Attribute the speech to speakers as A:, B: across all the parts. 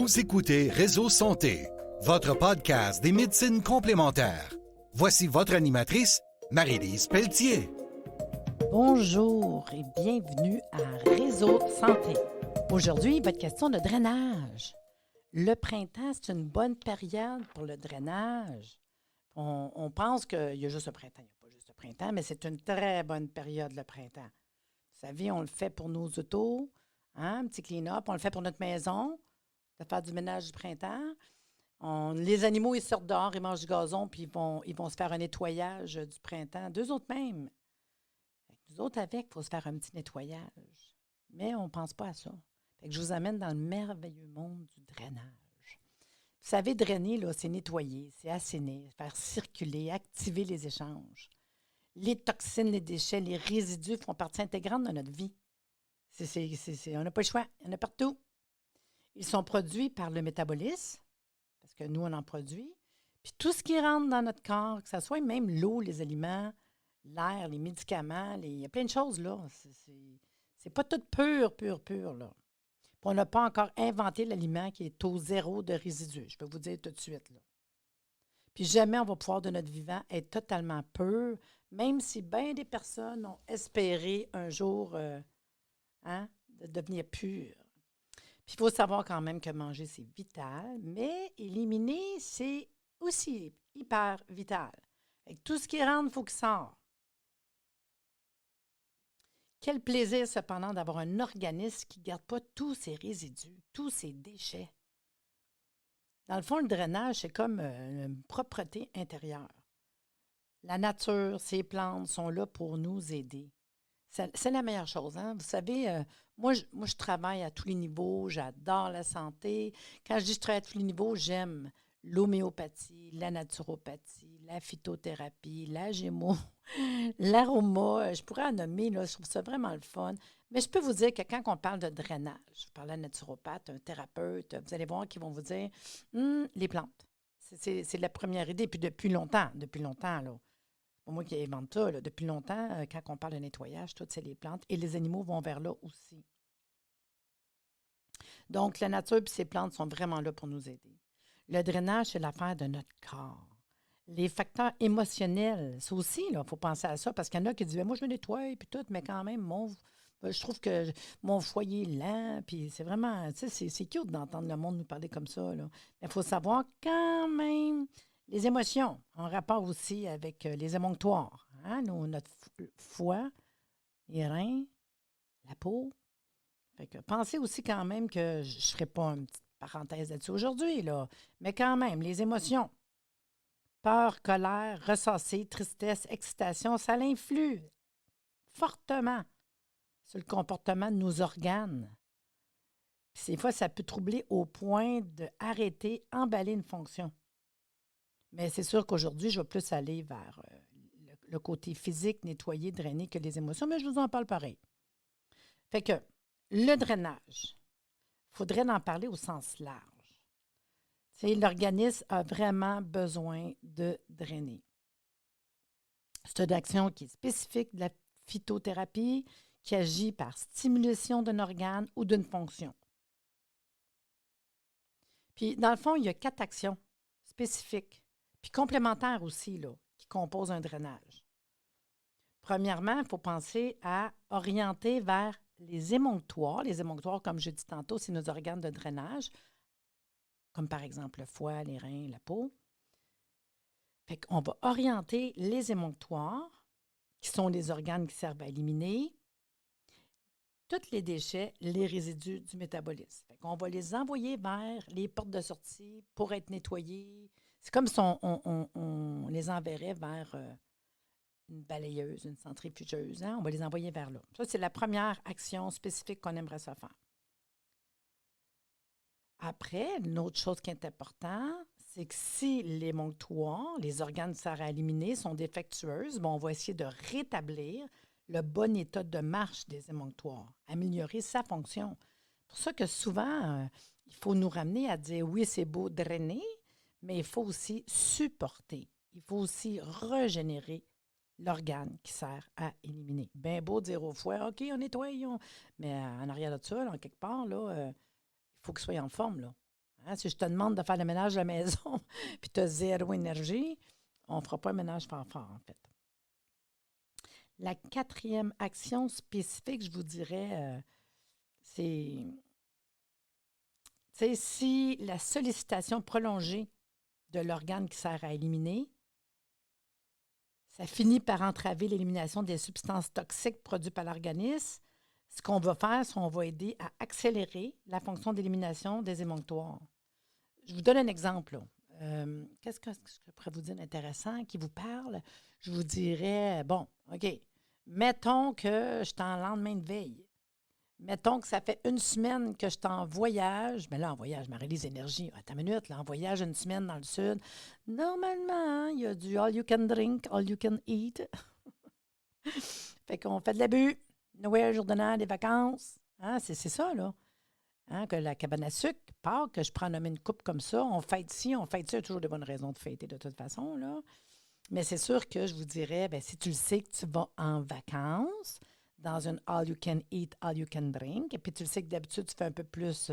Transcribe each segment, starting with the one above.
A: Vous écoutez Réseau Santé, votre podcast des médecines complémentaires. Voici votre animatrice, Marie-Lise Pelletier.
B: Bonjour et bienvenue à Réseau Santé. Aujourd'hui, votre question de drainage. Le printemps, c'est une bonne période pour le drainage. On pense qu'il y a juste le printemps. Il n'y a pas juste le printemps, mais c'est une très bonne période, le printemps. Vous savez, on le fait pour nos autos, hein, un petit clean-up. On le fait pour notre maison, de faire du ménage du printemps. Les animaux, ils sortent dehors, ils mangent du gazon, puis ils vont se faire un nettoyage du printemps. Deux autres même. Nous autres, avec, il faut se faire un petit nettoyage. Mais on ne pense pas à ça. Fait que je vous amène dans le merveilleux monde du drainage. Vous savez, drainer, là, c'est nettoyer, c'est assainir, faire circuler, activer les échanges. Les toxines, les déchets, les résidus font partie intégrante de notre vie. On n'a pas le choix. Il y en a partout. Ils sont produits par le métabolisme, parce que nous, on en produit. Puis tout ce qui rentre dans notre corps, que ce soit même l'eau, les aliments, l'air, les médicaments, il y a plein de choses, là. C'est pas tout pur, là. Puis on n'a pas encore inventé l'aliment qui est au zéro de résidus, je peux vous dire tout de suite, là. Puis jamais on va pouvoir, de notre vivant, être totalement pur, même si bien des personnes ont espéré un jour de devenir pur. Puis il faut savoir quand même que manger, c'est vital, mais éliminer, c'est aussi hyper vital. Avec tout ce qui rentre, il faut qu'il sorte. Quel plaisir, cependant, d'avoir un organisme qui ne garde pas tous ses résidus, tous ses déchets. Dans le fond, le drainage, c'est comme une propreté intérieure. La nature, ces plantes sont là pour nous aider. C'est la meilleure chose, hein? Vous savez, moi, je travaille à tous les niveaux, j'adore la santé. Quand je dis je travaille à tous les niveaux, j'aime l'homéopathie, la naturopathie, la phytothérapie, la gémo, l'aroma. Je pourrais en nommer, là, je trouve ça vraiment le fun. Mais je peux vous dire que quand on parle de drainage, je parle à un naturopathe, un thérapeute, vous allez voir qu'ils vont vous dire les plantes. C'est la première idée. Puis depuis longtemps, là. Pour moi qui invente ça, là, depuis longtemps, quand on parle de nettoyage, tout, c'est les plantes. Et les animaux vont vers là aussi. Donc, la nature et ces plantes sont vraiment là pour nous aider. Le drainage, c'est l'affaire de notre corps. Les facteurs émotionnels, ça aussi, il faut penser à ça, parce qu'il y en a qui disent « Moi, je me nettoie, puis tout, mais quand même, je trouve que mon foyer est lent, puis c'est vraiment, tu sais, c'est cute d'entendre le monde nous parler comme ça, là. Mais il faut savoir quand même les émotions, en rapport aussi avec les émonctoires, hein, notre foie, les reins, la peau. Fait que pensez aussi quand même que je ne ferai pas une petite parenthèse là-dessus aujourd'hui, là, mais quand même, les émotions, peur, colère, ressasser, tristesse, excitation, ça l'influe fortement sur le comportement de nos organes. Puis des fois, ça peut troubler au point d'arrêter, emballer une fonction. Mais c'est sûr qu'aujourd'hui, je vais plus aller vers le côté physique, nettoyer, drainer que les émotions, mais je vous en parle pareil. Fait que le drainage, il faudrait en parler au sens large. Tu sais, l'organisme a vraiment besoin de drainer. C'est une action qui est spécifique de la phytothérapie, qui agit par stimulation d'un organe ou d'une fonction. Puis, dans le fond, il y a 4 actions spécifiques, puis complémentaires aussi, là, qui composent un drainage. Premièrement, il faut penser à orienter vers les émonctoires. Les émonctoires, comme je dis tantôt, c'est nos organes de drainage, comme par exemple le foie, les reins, la peau. Fait qu'on va orienter les émonctoires, qui sont les organes qui servent à éliminer tous les déchets, les résidus du métabolisme. Fait qu'on va les envoyer vers les portes de sortie pour être nettoyés. C'est comme si on les enverrait vers une balayeuse, une centrifugeuse. Hein? On va les envoyer vers là. Ça, c'est la première action spécifique qu'on aimerait ça faire. Après, une autre chose qui est importante, c'est que si l'émonctoire, les organes qui servent à éliminer, sont défectueuses, on va essayer de rétablir le bon état de marche des émonctoires, améliorer sa fonction. C'est pour ça que souvent, il faut nous ramener à dire oui, c'est beau drainer, mais il faut aussi supporter. Il faut aussi régénérer l'organe qui sert à éliminer. Bien beau dire au foie, OK, on nettoie, mais en arrière de ça, là, quelque part, là, il faut qu'il soit en forme, là. Hein, si je te demande de faire le ménage de la maison puis tu as zéro énergie, on ne fera pas un ménage fort, en fait. La 4e action spécifique, je vous dirais, c'est, si la sollicitation prolongée de l'organe qui sert à éliminer, ça finit par entraver l'élimination des substances toxiques produites par l'organisme. Ce qu'on va faire, c'est qu'on va aider à accélérer la fonction d'élimination des émonctoires. Je vous donne un exemple. Là. Qu'est-ce que je pourrais vous dire d'intéressant qui vous parle? Je vous dirais, bon, OK, mettons que je suis en lendemain de veille. Mettons que ça fait une semaine que je suis en voyage. Mais là, en voyage, Marie-Lise Énergie, attends une minute, là, en voyage une semaine dans le sud. Normalement, hein, il y a du all you can drink, all you can eat. Fait qu'on fait de l'abus. Noël, jour de Noël, des vacances. Hein, c'est ça, là. Hein, que la cabane à sucre part, que je prends nommer une coupe comme ça. On fête ci, on fête ça. Il y a toujours des bonnes raisons de fêter de toute façon, là. Mais c'est sûr que je vous dirais, bien, si tu le sais que tu vas en vacances, dans une all you can eat, all you can drink, et puis tu le sais que d'habitude, tu fais un peu plus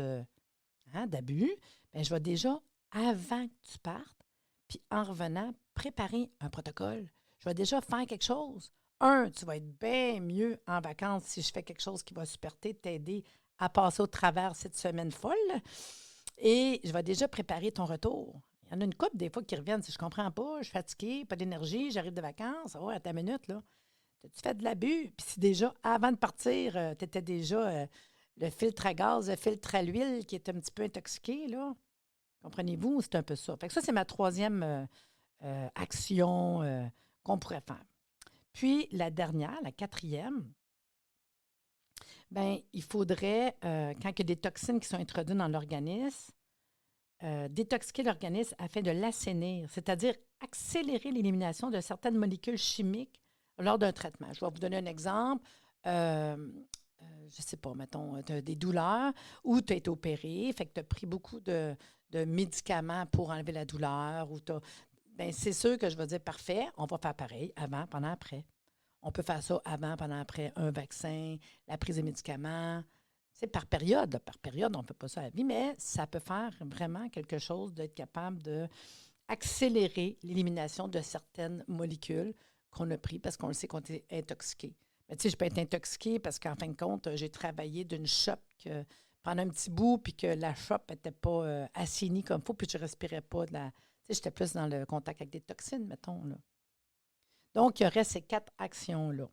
B: d'abus, bien, je vais déjà, avant que tu partes, puis en revenant, préparer un protocole. Je vais déjà faire quelque chose. Tu vas être bien mieux en vacances si je fais quelque chose qui va t'aider à passer au travers cette semaine folle. Et je vais déjà préparer ton retour. Il y en a une couple des fois qui reviennent si je ne comprends pas, je suis fatiguée, pas d'énergie, j'arrive de vacances. Oh, à ta minute, là. Tu fais de l'abus. Puis si déjà, avant de partir, tu étais déjà le filtre à gaz, le filtre à l'huile qui est un petit peu intoxiqué, là. Comprenez-vous? C'est un peu ça. Fait que ça, c'est ma 3e action qu'on pourrait faire. Puis la dernière, la 4e, bien, il faudrait, quand il y a des toxines qui sont introduites dans l'organisme, détoxiquer l'organisme afin de l'assainir, c'est-à-dire accélérer l'élimination de certaines molécules chimiques lors d'un traitement. Je vais vous donner un exemple. Je ne sais pas, mettons, tu as des douleurs ou tu as été opéré, fait que tu as pris beaucoup de médicaments pour enlever la douleur. Bien, c'est sûr que je vais dire, parfait, on va faire pareil, avant, pendant, après. On peut faire ça avant, pendant, après un vaccin, la prise de médicaments. C'est par période. Là. Par période, on ne fait pas ça à la vie, mais ça peut faire vraiment quelque chose d'être capable d'accélérer l'élimination de certaines molécules qu'on a prises parce qu'on le sait qu'on est intoxiqué. Mais tu sais, je peux être intoxiquée parce qu'en fin de compte, j'ai travaillé d'une shop pendant un petit bout puis que la shop n'était pas assainie comme il faut puis je ne respirais pas de la... Tu sais, j'étais plus dans le contact avec des toxines, mettons, là. Donc, il y aurait ces 4 actions-là.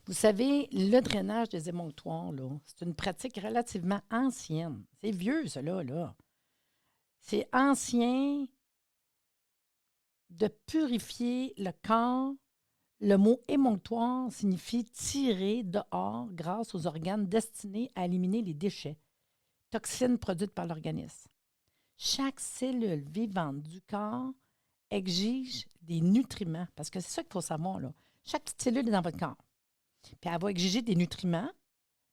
B: Vous savez, le drainage des émonctoires, là, c'est une pratique relativement ancienne. C'est vieux, cela, là. C'est ancien de purifier le corps. Le mot émonctoire signifie tirer dehors grâce aux organes destinés à éliminer les déchets, toxines produites par l'organisme. Chaque cellule vivante du corps exige des nutriments, parce que c'est ça qu'il faut savoir, là. Chaque petite cellule est dans votre corps. Puis elle va exiger des nutriments,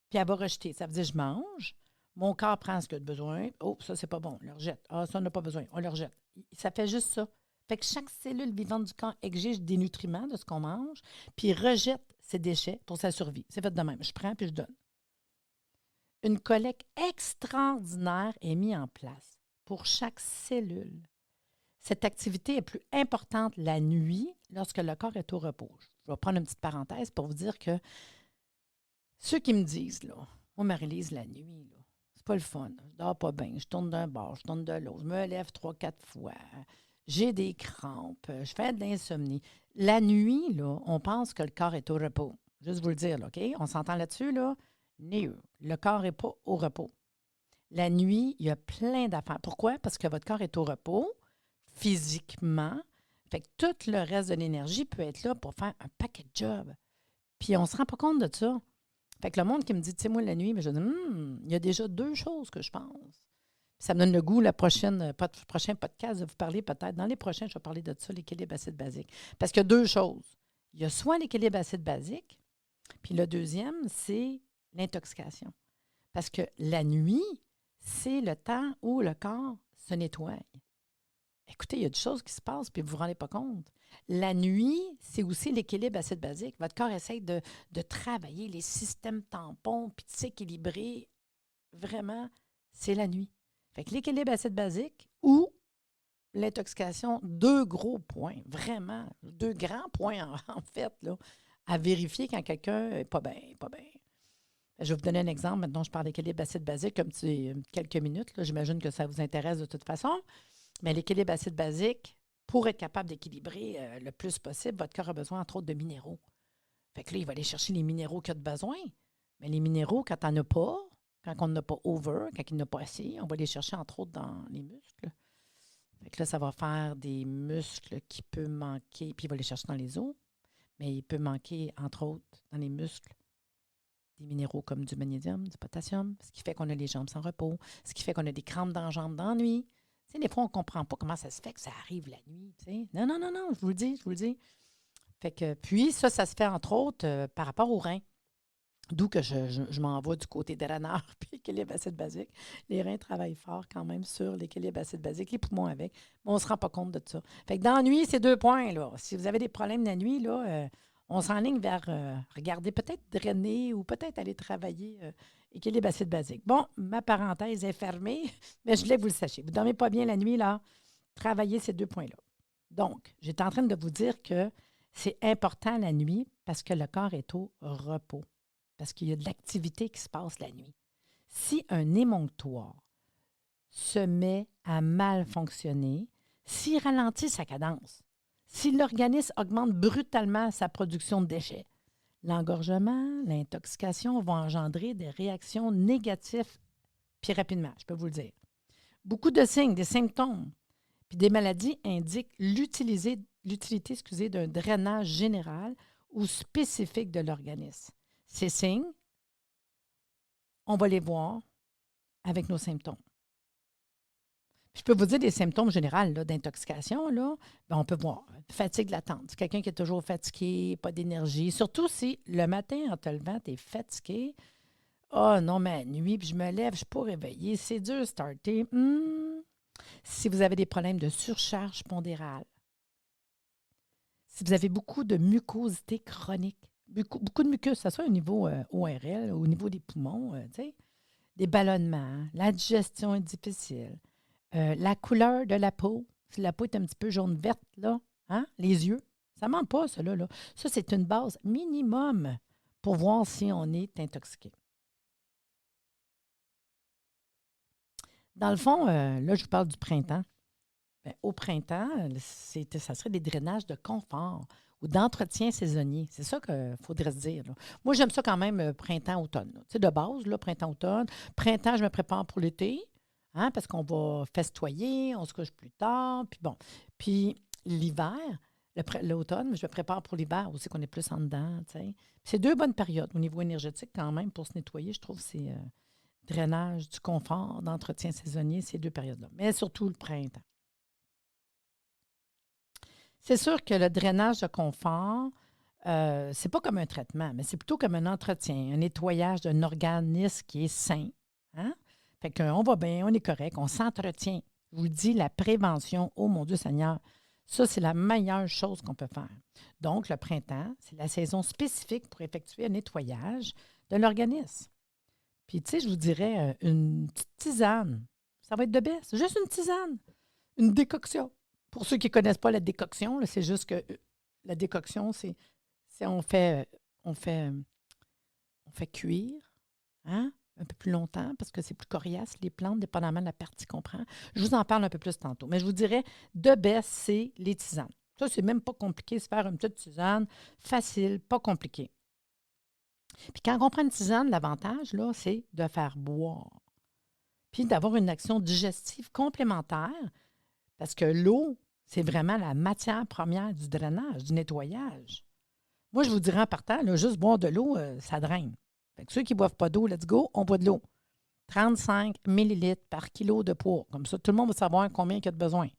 B: puis elle va rejeter. Ça veut dire, je mange, mon corps prend ce qu'il a besoin. Oh, ça, c'est pas bon, on le rejette. Ah, ça, on n'a pas besoin, on le rejette. Ça fait juste ça. Fait que chaque cellule vivante du corps exige des nutriments de ce qu'on mange, puis rejette ses déchets pour sa survie. C'est fait de même. Je prends puis je donne. Une collecte extraordinaire est mise en place pour chaque cellule. Cette activité est plus importante la nuit lorsque le corps est au repos. Je vais prendre une petite parenthèse pour vous dire que ceux qui me disent, là, moi, Marie-Lise, la nuit, là, c'est pas le fun. Je dors pas bien, je tourne d'un bord, je tourne de l'autre, je me lève 3-4 fois, j'ai des crampes, je fais de l'insomnie. La nuit, là, on pense que le corps est au repos. Juste vous le dire, là, OK? On s'entend là-dessus, là? Non, le corps n'est pas au repos. La nuit, il y a plein d'affaires. Pourquoi? Parce que votre corps est au repos physiquement. Fait que tout le reste de l'énergie peut être là pour faire un paquet de jobs. Puis on ne se rend pas compte de ça. Fait que le monde qui me dit, tu sais, moi, la nuit, mais je dis, il y a déjà 2 choses que je pense. Puis ça me donne le goût, prochain podcast, de vous parler peut-être. Dans les prochains, je vais parler de ça, l'équilibre acide-basique. Parce qu'il y a 2 choses. Il y a soit l'équilibre acide-basique, puis le deuxième, c'est l'intoxication. Parce que la nuit, c'est le temps où le corps se nettoie. Écoutez, il y a des choses qui se passent puis vous ne vous rendez pas compte. La nuit, c'est aussi l'équilibre acide-basique. Votre corps essaie de travailler les systèmes tampons puis de s'équilibrer. Vraiment, c'est la nuit. Fait que l'équilibre acide-basique ou l'intoxication, 2 gros points, vraiment, 2 grands points en fait, là, à vérifier quand quelqu'un n'est pas bien, pas bien. Je vais vous donner un exemple. Maintenant, je parle d'équilibre acide-basique comme quelques minutes. Là. J'imagine que ça vous intéresse de toute façon. Mais l'équilibre acide-basique, pour être capable d'équilibrer le plus possible, votre corps a besoin, entre autres, de minéraux. Fait que là, il va aller chercher les minéraux qu'il a de besoin. Mais les minéraux, quand on n'en a pas, quand on n'en a pas over, quand il n'y en a pas assez, on va les chercher, entre autres, dans les muscles. Fait que là, ça va faire des muscles qui peuvent manquer, puis il va les chercher dans les os, mais il peut manquer, entre autres, dans les muscles, des minéraux comme du magnésium, du potassium, ce qui fait qu'on a les jambes sans repos, ce qui fait qu'on a des crampes dans les jambes dans la nuit. Tu sais, des fois, on ne comprend pas comment ça se fait que ça arrive la nuit. Tu sais. Non, non, non, non, je vous le dis, je vous le dis. Fait que, puis, ça se fait, entre autres, par rapport aux reins. D'où que je m'en vais du côté draineur puis l'équilibre acide-basique. Les reins travaillent fort quand même sur l'équilibre acide-basique, les poumons avec, mais on ne se rend pas compte de ça. Fait que dans la nuit, c'est 2 points. Là. Si vous avez des problèmes la nuit, là, on s'enligne vers regarder, peut-être drainer ou peut-être aller travailler équilibre acide-basique. Bon, ma parenthèse est fermée, mais je voulais que vous le sachiez. Vous ne dormez pas bien la nuit, là, travaillez ces 2 points-là. Donc, j'étais en train de vous dire que c'est important la nuit parce que le corps est au repos. Parce qu'il y a de l'activité qui se passe la nuit. Si un émonctoire se met à mal fonctionner, s'il ralentit sa cadence, si l'organisme augmente brutalement sa production de déchets, l'engorgement, l'intoxication vont engendrer des réactions négatives puis rapidement, je peux vous le dire. Beaucoup de signes, des symptômes, puis des maladies indiquent l'utilité d'un drainage général ou spécifique de l'organisme. Ces signes, on va les voir avec nos symptômes. Puis je peux vous dire des symptômes généraux là, d'intoxication. Là, bien, on peut voir fatigue latente. Quelqu'un qui est toujours fatigué, pas d'énergie. Surtout si le matin, en te levant, tu es fatigué. Ah non, mais la nuit, puis je me lève, je ne suis pas réveillée. C'est dur de starter. Si vous avez des problèmes de surcharge pondérale, si vous avez beaucoup de mucosité chronique, beaucoup de mucus, que ce soit au niveau ORL, au niveau des poumons, des ballonnements, la digestion est difficile, la couleur de la peau, si la peau est un petit peu jaune-verte, là, hein, les yeux, ça ne ment pas, ça, là. Ça, c'est une base minimum pour voir si on est intoxiqué. Dans le fond, là, je vous parle du printemps. Bien, au printemps, ça serait des drainages de confort ou d'entretien saisonnier. C'est ça qu'il faudrait se dire. Là. Moi, j'aime ça quand même printemps-automne. Tu sais, de base, là, printemps-automne. Printemps, je me prépare pour l'été, hein, parce qu'on va festoyer, on se couche plus tard. Puis bon. Puis l'hiver, l'automne, je me prépare pour l'hiver aussi, qu'on est plus en dedans. Tu sais. C'est 2 bonnes périodes au niveau énergétique quand même pour se nettoyer. Je trouve que c'est drainage, du confort, d'entretien saisonnier, ces 2 périodes-là. Mais surtout le printemps. C'est sûr que le drainage de confort, c'est pas comme un traitement, mais c'est plutôt comme un entretien, un nettoyage d'un organisme qui est sain. Hein? Fait qu'on va bien, on est correct, on s'entretient. Je vous dis, la prévention, oh mon Dieu Seigneur, ça, c'est la meilleure chose qu'on peut faire. Donc, le printemps, c'est la saison spécifique pour effectuer un nettoyage de l'organisme. Puis, tu sais, je vous dirais, une petite tisane, ça va être de baisse, juste une tisane, une décoction. Pour ceux qui ne connaissent pas la décoction, là, c'est juste que la décoction, c'est on fait cuire hein, un peu plus longtemps parce que c'est plus coriace, les plantes, dépendamment de la partie qu'on prend. Je vous en parle un peu plus tantôt. Mais je vous dirais, de baisse, c'est les tisanes. Ça, c'est même pas compliqué, se faire une petite tisane, facile, pas compliqué. Puis quand on prend une tisane, l'avantage, là, c'est de faire boire. Puis d'avoir une action digestive complémentaire parce que l'eau, c'est vraiment la matière première du drainage, du nettoyage. Moi, je vous dirais en partant, là, juste boire de l'eau, ça draine. Fait que ceux qui ne boivent pas d'eau, let's go, on boit de l'eau. 35 millilitres par kilo de poids. Comme ça, tout le monde va savoir combien il y a de besoin.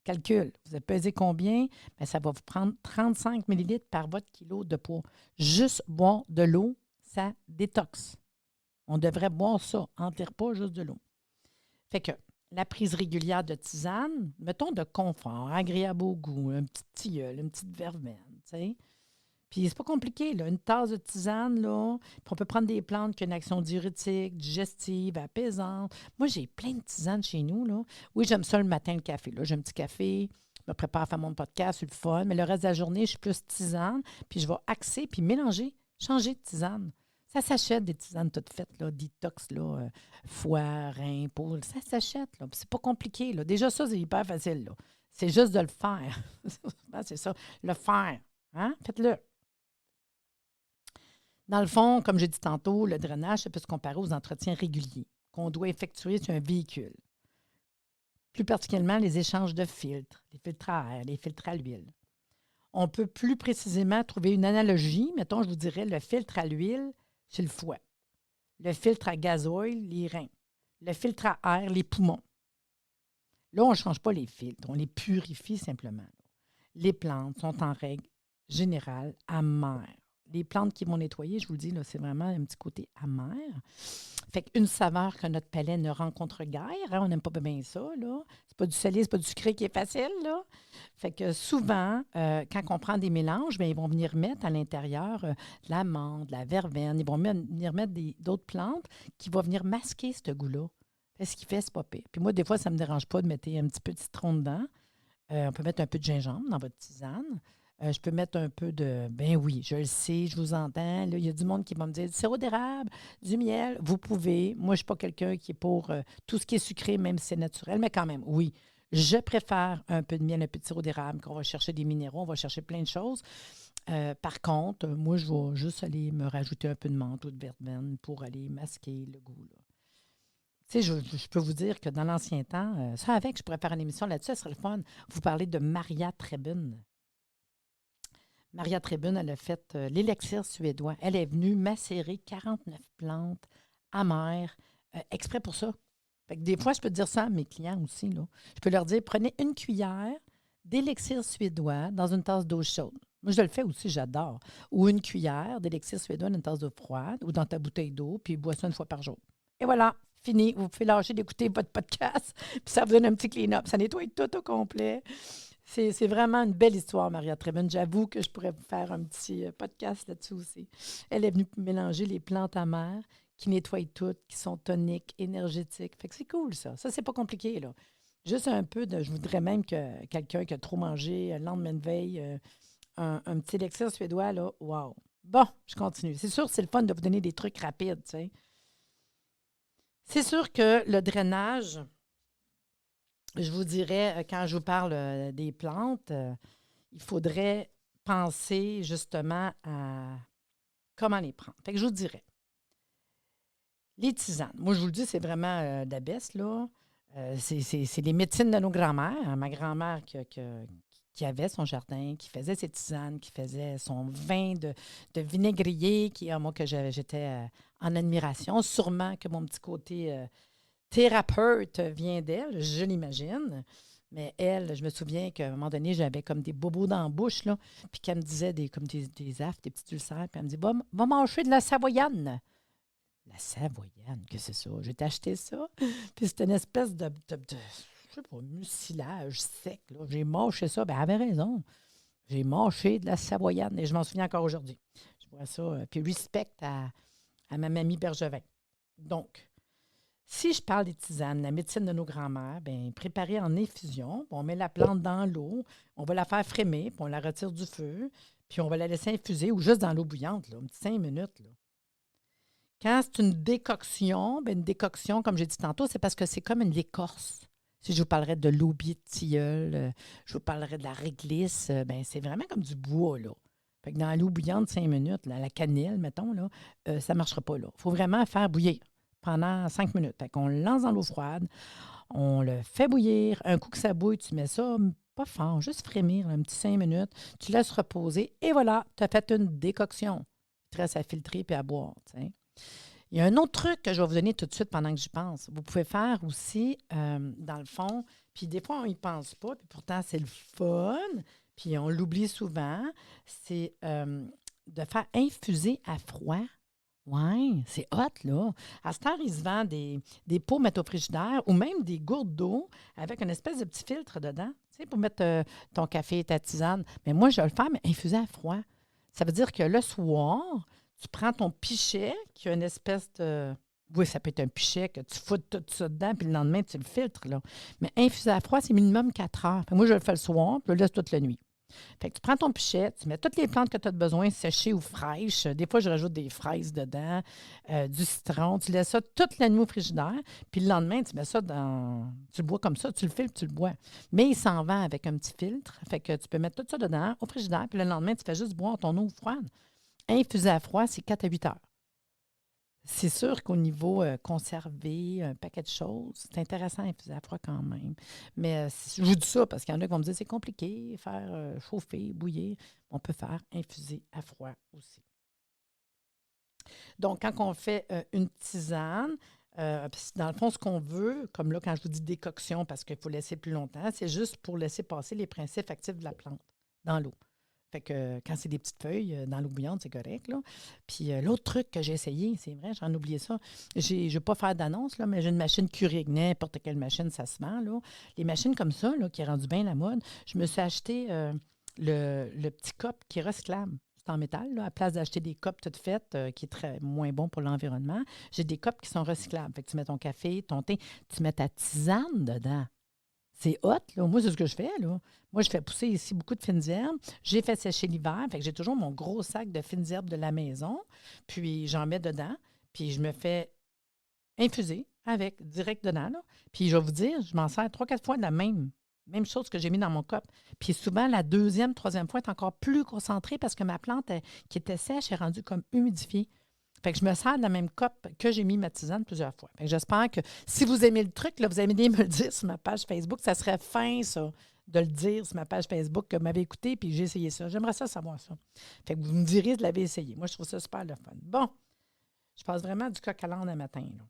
B: Calcul. Vous avez pesé combien? Bien, ça va vous prendre 35 millilitres par votre kilo de poids. Juste boire de l'eau, ça détoxe. On devrait boire ça, en pas juste de l'eau. Fait que la prise régulière de tisane, mettons de confort, agréable au goût, un petit tilleul, une petite verveine, tu sais. Puis c'est pas compliqué, là. Une tasse de tisane, là. Puis on peut prendre des plantes qui ont une action diurétique, digestive, apaisante. Moi, j'ai plein de tisanes chez nous, là. Oui, j'aime ça le matin, le café. Là, j'ai un petit café, je me prépare à faire mon podcast, c'est le fun. Mais le reste de la journée, je suis plus tisane. Puis je vais axer, puis mélanger, changer de tisane. Ça s'achète des tisanes toutes faites, là, détox, là, foie, rein, peau. Ça s'achète, là. Puis c'est pas compliqué, là. Déjà, ça, c'est hyper facile, là. C'est juste de le faire. C'est ça, le faire. Hein? Faites-le. Dans le fond, comme j'ai dit tantôt, le drainage, ça peut se comparer aux entretiens réguliers qu'on doit effectuer sur un véhicule. Plus particulièrement, les échanges de filtres, les filtres à air, les filtres à l'huile. On peut plus précisément trouver une analogie. Mettons, je vous dirais, le filtre à l'huile, c'est le foie. Le filtre à gazoil, les reins. Le filtre à air, les poumons. Là, on ne change pas les filtres, on les purifie simplement. Les plantes sont en règle générale amères. Les plantes qui vont nettoyer, je vous le dis, là, c'est vraiment un petit côté amer. Fait qu'une saveur que notre palais ne rencontre guère. Hein, on n'aime pas bien ça, là. C'est pas du salé, c'est pas du sucré qui est facile, là. Fait que souvent, quand on prend des mélanges, bien, ils vont venir mettre à l'intérieur de l'amande, de la verveine. Ils vont venir mettre d'autres plantes qui vont venir masquer ce goût-là. Fait ce qu'il fait, c'est pas pire. Puis moi, des fois, ça ne me dérange pas de mettre un petit peu de citron dedans. On peut mettre un peu de gingembre dans votre tisane. Je peux mettre un peu de... Ben oui, je le sais, je vous entends. Là, il y a du monde qui va me dire du sirop d'érable, du miel. Vous pouvez. Moi, je ne suis pas quelqu'un qui est pour tout ce qui est sucré, même si c'est naturel. Mais quand même, oui, je préfère un peu de miel, un peu de sirop d'érable, qu'on va chercher des minéraux, on va chercher plein de choses. Par contre, moi, je vais juste aller me rajouter un peu de menthe ou de verveine pour aller masquer le goût, là. Tu sais, je peux vous dire que dans l'ancien temps, ça avec, je pourrais faire une émission là-dessus, ça serait le fun. Vous parlez de Maria Trebun. Maria Trebun, elle a fait l'élixir suédois. Elle est venue macérer 49 plantes amères exprès pour ça. Fait que des fois, je peux dire ça à mes clients aussi, là. Je peux leur dire, prenez une cuillère d'élixir suédois dans une tasse d'eau chaude. Moi, je le fais aussi, j'adore. Ou une cuillère d'élixir suédois dans une tasse d'eau froide ou dans ta bouteille d'eau, puis bois ça une fois par jour. Et voilà, fini. Vous pouvez lâcher d'écouter votre podcast, puis ça vous donne un petit clean-up. Ça nettoie tout au complet. C'est vraiment une belle histoire, Maria Trebun. J'avoue que je pourrais vous faire un petit podcast là-dessus aussi. Elle est venue mélanger les plantes amères qui nettoient toutes, qui sont toniques, énergétiques. Fait que c'est cool, ça. Ça, c'est pas compliqué, là. Juste un peu de... Je voudrais même que quelqu'un qui a trop mangé le lendemain de veille, un petit élixir suédois, là, wow. Bon, je continue. C'est sûr, c'est le fun de vous donner des trucs rapides, tu sais. C'est sûr que le drainage... Je vous dirais, quand je vous parle des plantes, il faudrait penser justement à comment les prendre. Fait que je vous dirais, les tisanes. Moi, je vous le dis, c'est vraiment d'abès, là. C'est les médecines de nos grands-mères. Hein. Ma grand-mère qui avait son jardin, qui faisait ses tisanes, qui faisait son vin de vinaigrier, moi, que j'étais en admiration. Sûrement que mon petit côté... thérapeute vient d'elle, je l'imagine. Mais elle, je me souviens qu'à un moment donné, j'avais comme des bobos dans la bouche, là, puis qu'elle me disait comme des aftes, des petits ulcères, puis elle me dit va manger de la savoyane. La savoyane, que c'est ça? J'ai acheté ça, puis c'était une espèce de je sais pas, mucilage sec, là. J'ai mâché ça, bien, elle avait raison. J'ai mâché de la savoyane, et je m'en souviens encore aujourd'hui. Je vois ça, puis respect à ma mamie Bergevin. Donc, si je parle des tisanes, la médecine de nos grands-mères, bien, préparée en infusion, on met la plante dans l'eau, on va la faire frémir, puis on la retire du feu, puis on va la laisser infuser ou juste dans l'eau bouillante, là, un petit 5 minutes. Là. Quand c'est une décoction, bien, une décoction, comme j'ai dit tantôt, c'est parce que c'est comme une écorce. Si je vous parlerais de l'aubier de tilleul, je vous parlerais de la réglisse, bien, c'est vraiment comme du bois, là. Fait que dans l'eau bouillante, 5 minutes, là, la cannelle, mettons, là, ça ne marchera pas, là. Il faut vraiment faire bouillir pendant 5 minutes. Fait qu'on le lance dans l'eau froide, on le fait bouillir. Un coup que ça bouille, tu mets ça pas fort, juste frémir, là, un petit 5 minutes. Tu laisses reposer et voilà, tu as fait une décoction. Il te reste à filtrer puis à boire. T'sais. Il y a un autre truc que je vais vous donner tout de suite pendant que j'y pense. Vous pouvez faire aussi, dans le fond, puis des fois, on n'y pense pas, puis pourtant, c'est le fun, puis on l'oublie souvent, c'est de faire infuser à froid. Oui, c'est hot, là. À cette heure, il se vend des pots mettre au frigidaire ou même des gourdes d'eau avec une espèce de petit filtre dedans, tu sais, pour mettre ton café et ta tisane. Mais moi, je vais le faire, mais infusé à froid. Ça veut dire que le soir, tu prends ton pichet, qui a une espèce de... Oui, ça peut être un pichet que tu fous tout ça dedans, puis le lendemain, tu le filtres, là. Mais infusé à froid, c'est minimum 4 heures. Fait que moi, je le fais le soir, puis je le laisse toute la nuit. Fait que tu prends ton pichet, tu mets toutes les plantes que tu as besoin, séchées ou fraîches. Des fois, je rajoute des fraises dedans, du citron. Tu laisses ça toute la nuit au frigidaire. Puis le lendemain, tu mets ça dans... Tu le bois comme ça, tu le filtres, tu le bois. Mais il s'en va avec un petit filtre. Fait que tu peux mettre tout ça dedans au frigidaire. Puis le lendemain, tu fais juste boire ton eau froide. Infusé à froid, c'est 4 à 8 heures. C'est sûr qu'au niveau conservé, un paquet de choses, c'est intéressant à infuser à froid quand même. Mais je vous dis ça parce qu'il y en a qui vont me dire c'est compliqué, faire chauffer, bouillir. On peut faire infuser à froid aussi. Donc, quand on fait une tisane, dans le fond, ce qu'on veut, comme là, quand je vous dis décoction, parce qu'il faut laisser plus longtemps, c'est juste pour laisser passer les principes actifs de la plante dans l'eau. Fait que quand c'est des petites feuilles dans l'eau bouillante, c'est correct, là. Puis l'autre truc que j'ai essayé, c'est vrai, j'en ai oublié ça. Je ne vais pas faire d'annonce, là, mais j'ai une machine Keurig, n'importe quelle machine, ça se vend, là. Les machines comme ça, là, qui est rendu bien la mode, je me suis acheté le petit cop qui est recyclable. C'est en métal, là, à place d'acheter des copes toutes faites, qui est très moins bon pour l'environnement. J'ai des copes qui sont recyclables. Fait que tu mets ton café, ton thé, tu mets ta tisane dedans. C'est hot, là. Moi, c'est ce que je fais, là. Moi, je fais pousser ici beaucoup de fines herbes. J'ai fait sécher l'hiver. Fait que j'ai toujours mon gros sac de fines herbes de la maison. Puis, j'en mets dedans. Puis, je me fais infuser avec, direct dedans, là. Puis, je vais vous dire, je m'en sers 3-4 fois de la même chose que j'ai mis dans mon cop. Puis, souvent, la deuxième, troisième fois est encore plus concentrée parce que ma plante, qui était sèche, est rendue comme humidifiée. Fait que je me sers de la même coupe que j'ai mis ma tisane plusieurs fois. Fait que j'espère que si vous aimez le truc, là, vous allez me le dire sur ma page Facebook. Ça serait fin, ça, de le dire sur ma page Facebook que vous m'avez écouté puis j'ai essayé ça. J'aimerais ça savoir ça. Fait que vous me direz de l'avoir essayé. Moi, je trouve ça super le fun. Bon, je passe vraiment du coq à l'âne un matin, là.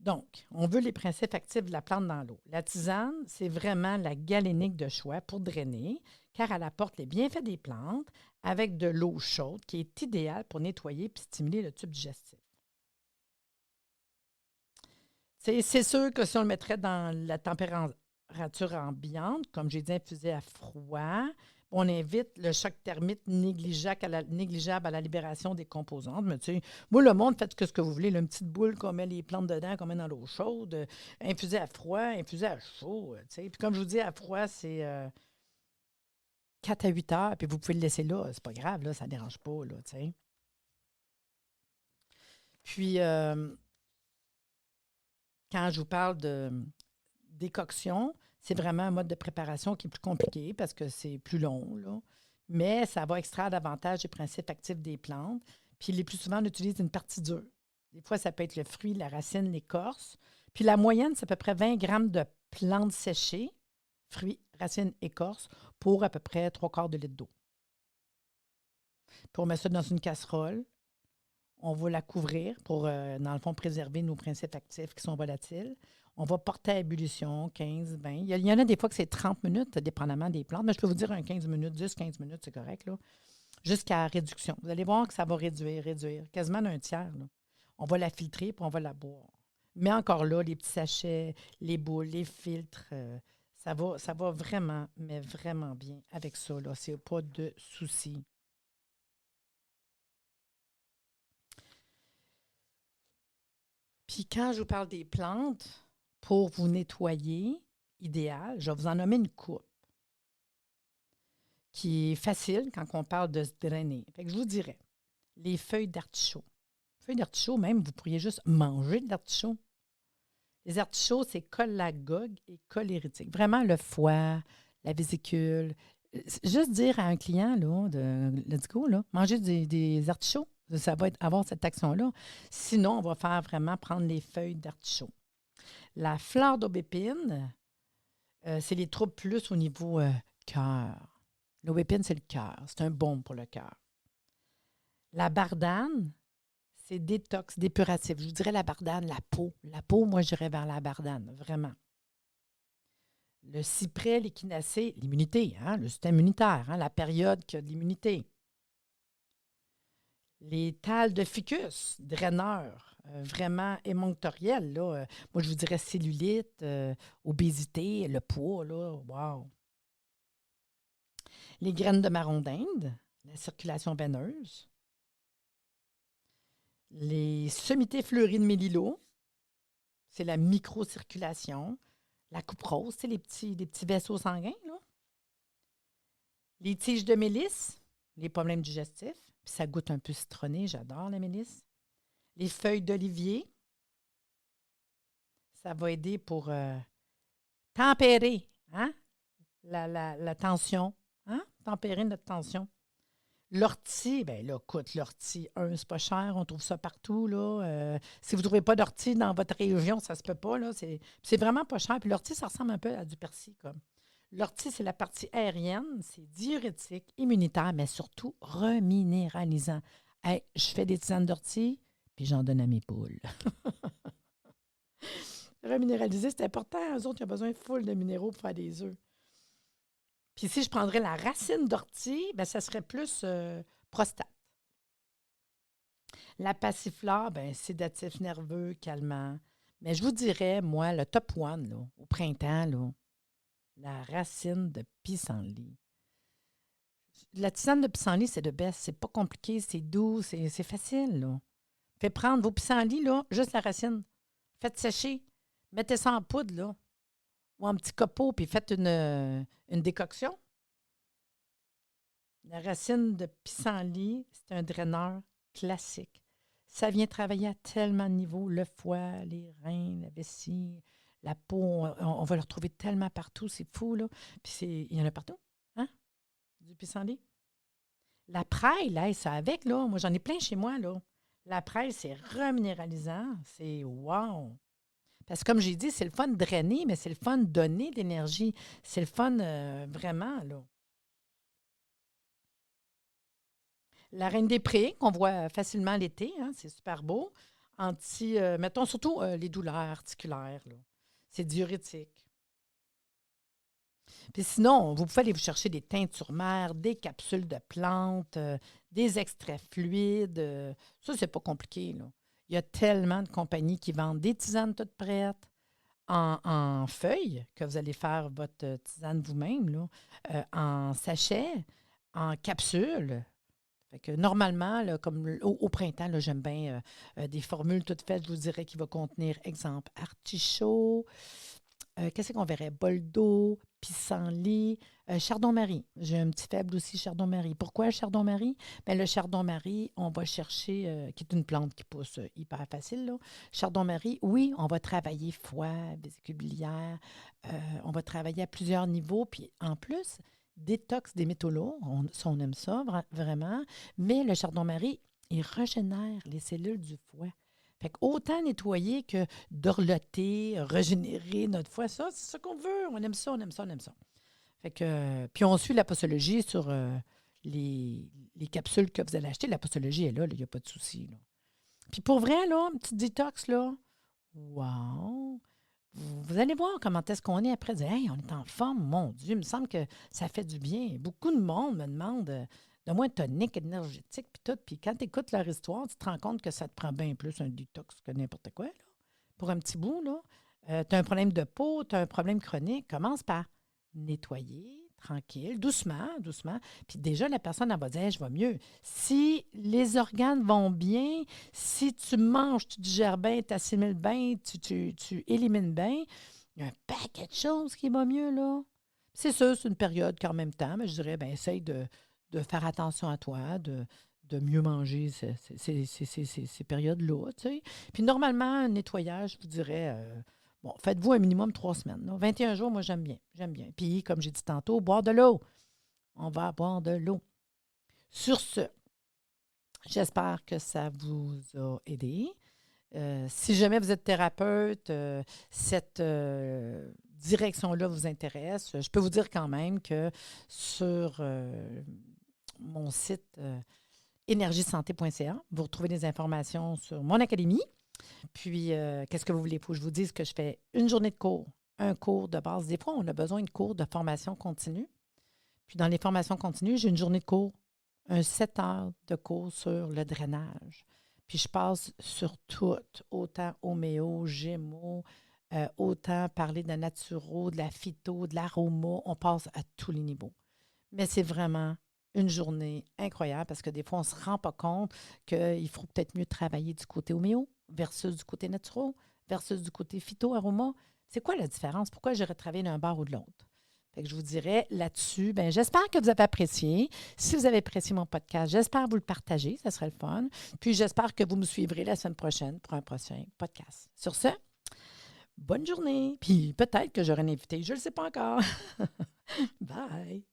B: Donc, on veut les principes actifs de la plante dans l'eau. La tisane, c'est vraiment la galénique de choix pour drainer, car elle apporte les bienfaits des plantes avec de l'eau chaude qui est idéale pour nettoyer et stimuler le tube digestif. C'est sûr que si on le mettrait dans la température ambiante, comme j'ai dit, infusé à froid, on invite le choc thermique négligeable à la libération des composantes. Mais tu sais, moi, le monde, faites ce que vous voulez. Là, une petite boule qu'on met les plantes dedans, qu'on met dans l'eau chaude, infusé à froid, infusé à chaud. Tu sais. Puis comme je vous dis, à froid, c'est 4 à 8 heures, puis vous pouvez le laisser là. C'est pas grave, là, ça ne dérange pas. Là, tu sais. Puis, quand je vous parle de décoction, c'est vraiment un mode de préparation qui est plus compliqué parce que c'est plus long, là. Mais ça va extraire davantage les principes actifs des plantes. Puis les plus souvent, on utilise une partie dure. Des fois, ça peut être le fruit, la racine, l'écorce. Puis la moyenne, c'est à peu près 20 grammes de plantes séchées, fruits, racines, écorce, pour à peu près 3/4 de litre d'eau. Puis on met ça dans une casserole. On va la couvrir pour, dans le fond, préserver nos principes actifs qui sont volatiles. On va porter à ébullition 15, 20. Il y en a des fois que c'est 30 minutes, dépendamment des plantes, mais je peux vous dire un 15 minutes, 10-15 minutes, c'est correct, là, jusqu'à réduction. Vous allez voir que ça va réduire, quasiment d'un tiers, là. On va la filtrer puis on va la boire. Mais encore là, les petits sachets, les boules, les filtres, ça va vraiment, mais vraiment bien avec ça, là. C'est pas de souci. Puis quand je vous parle des plantes, pour vous nettoyer, idéal, je vais vous en nommer une coupe qui est facile quand on parle de se drainer. Fait que je vous dirais, les feuilles d'artichaut. Feuilles d'artichaut, même, vous pourriez juste manger de l'artichaut. Les artichauts, c'est cholagogue et cholérétique. Vraiment le foie, la vésicule. Juste dire à un client, là, let's go, là, manger des artichauts, ça va avoir cette action-là. Sinon, on va faire vraiment prendre les feuilles d'artichaut. La fleur d'aubépine, c'est les troubles plus au niveau cœur. L'aubépine, c'est le cœur. C'est un baume pour le cœur. La bardane, c'est détox, dépuratif. Je vous dirais la bardane, la peau. La peau, moi, j'irais vers la bardane, vraiment. Le cyprès, l'échinacée, l'immunité, hein, le système immunitaire, hein, la période qui a de l'immunité. Les thalles de ficus, draineurs, vraiment émonctoriels. Là. Moi, je vous dirais cellulite, obésité, le poids, là, wow. Les graines de marron d'Inde, la circulation veineuse. Les sommités fleuries de mélilo, c'est la microcirculation. La coupe rose, c'est les petits vaisseaux sanguins, là. Les tiges de mélisse, les problèmes digestifs. Puis ça goûte un peu citronné, j'adore la mélisse. Les feuilles d'olivier, ça va aider pour tempérer, hein, la tension, hein, tempérer notre tension. L'ortie, bien là, écoute, l'ortie, c'est pas cher, on trouve ça partout, là. Si vous ne trouvez pas d'ortie dans votre région, ça se peut pas, là. C'est vraiment pas cher. Puis l'ortie, ça ressemble un peu à du persil, comme. L'ortie, c'est la partie aérienne, c'est diurétique, immunitaire, mais surtout reminéralisant. Hey, je fais des tisanes d'ortie, puis j'en donne à mes poules. Reminéraliser, c'est important. Eux autres, ils ont besoin de full de minéraux pour faire des œufs. Puis si je prendrais la racine d'ortie, bien, ça serait plus prostate. La passiflore, bien, sédatif nerveux, calmant. Mais je vous dirais, moi, le top one, là, au printemps, là, la racine de pissenlit. La tisane de pissenlit, c'est de best. C'est pas compliqué, c'est doux, c'est facile, là. Faites prendre vos pissenlits, là, juste la racine. Faites sécher. Mettez ça en poudre, là, ou en petit copeau, puis faites une décoction. La racine de pissenlit, c'est un draineur classique. Ça vient travailler à tellement de niveaux, le foie, les reins, la vessie, la peau. On va le retrouver tellement partout, c'est fou, là. Puis il y en a partout, hein, du pissenlit. La prêle, là, ça avec, là. Moi, j'en ai plein chez moi, là. La prêle, c'est reminéralisant. C'est wow! Parce que comme j'ai dit, c'est le fun de drainer, mais c'est le fun de donner de l'énergie. C'est le fun vraiment, là. La reine des prés, qu'on voit facilement l'été, hein, c'est super beau. Mettons surtout les douleurs articulaires, là. C'est diurétique. Puis sinon, vous pouvez aller vous chercher des teintures mères, des capsules de plantes, des extraits fluides. Ça, c'est pas compliqué, là. Il y a tellement de compagnies qui vendent des tisanes toutes prêtes en feuilles, que vous allez faire votre tisane vous-même, là, en sachet, en capsules. Fait que normalement, là, comme au printemps, là, j'aime bien des formules toutes faites. Je vous dirais qu'il va contenir, exemple, artichaut, qu'est-ce qu'on verrait? Bol d'eau, pissenlit, chardon-marie. J'ai un petit faible aussi, chardon-marie. Pourquoi chardon-marie? Bien, le chardon-marie, on va chercher, qui est une plante qui pousse hyper facile, là. Chardon-marie, oui, on va travailler foie, vésicule biliaire, on va travailler à plusieurs niveaux. Puis en plus, détox des métaux lourds, on aime ça vraiment. Mais le chardon-marie, il régénère les cellules du foie. Fait qu'autant nettoyer que dorloter, régénérer notre foie, ça, c'est ça qu'on veut. On aime ça, on aime ça, on aime ça. Fait que, puis on suit la posologie sur les capsules que vous allez acheter. La posologie est là, il n'y a pas de souci, là. Puis pour vrai, là, une petite détox, là, wow! Vous allez voir comment est-ce qu'on est après. Dire, hey, on est en forme, mon Dieu, il me semble que ça fait du bien. Beaucoup de monde me demande donne-moi un tonique énergétique, puis tout. Puis quand tu écoutes leur histoire, tu te rends compte que ça te prend bien plus un détox que n'importe quoi, là. Pour un petit bout, là. Tu as un problème de peau, tu as un problème chronique, commence par nettoyer, tranquille, doucement, doucement. Puis déjà, la personne, elle va dire, hey, je vais mieux. Si les organes vont bien, si tu manges, tu digères bien, tu assimiles bien, tu élimines bien, il y a un paquet de choses qui va mieux, là. C'est sûr, c'est une période qu'en même temps, mais je dirais, bien, essaye de faire attention à toi, de mieux manger ces périodes-là, tu sais. Puis normalement, un nettoyage, je vous dirais, bon, faites-vous un minimum 3 semaines, là. 21 jours, moi, j'aime bien, j'aime bien. Puis, comme j'ai dit tantôt, boire de l'eau. On va boire de l'eau. Sur ce, j'espère que ça vous a aidé. Si jamais vous êtes thérapeute, cette direction-là vous intéresse, je peux vous dire quand même que sur mon site énergiesanté.ca, vous retrouvez des informations sur mon académie. Puis, qu'est-ce que vous voulez? Il faut que je vous dise que je fais une journée de cours, un cours de base. Des fois, on a besoin de cours de formation continue. Puis, dans les formations continues, j'ai une journée de cours, un 7 heures de cours sur le drainage. Puis, je passe sur tout, autant homéo, gémeaux, autant parler de la naturo, de la phyto, de l'aroma. On passe à tous les niveaux. Mais c'est vraiment une journée incroyable parce que des fois, on ne se rend pas compte qu'il faut peut-être mieux travailler du côté homéo versus du côté naturel versus du côté phyto-aroma. C'est quoi la différence? Pourquoi j'irais travailler d'un bord ou de l'autre? Fait que je vous dirais là-dessus, bien, j'espère que vous avez apprécié. Si vous avez apprécié mon podcast, j'espère vous le partager, ça serait le fun. Puis j'espère que vous me suivrez la semaine prochaine pour un prochain podcast. Sur ce, bonne journée. Puis peut-être que j'aurai un invité, je ne le sais pas encore. Bye!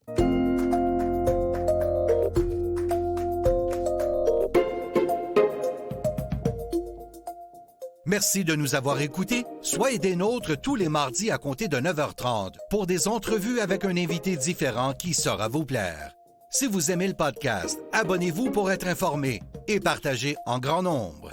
A: Merci de nous avoir écoutés. Soyez des nôtres tous les mardis à compter de 9h30 pour des entrevues avec un invité différent qui saura vous plaire. Si vous aimez le podcast, abonnez-vous pour être informé et partagez en grand nombre.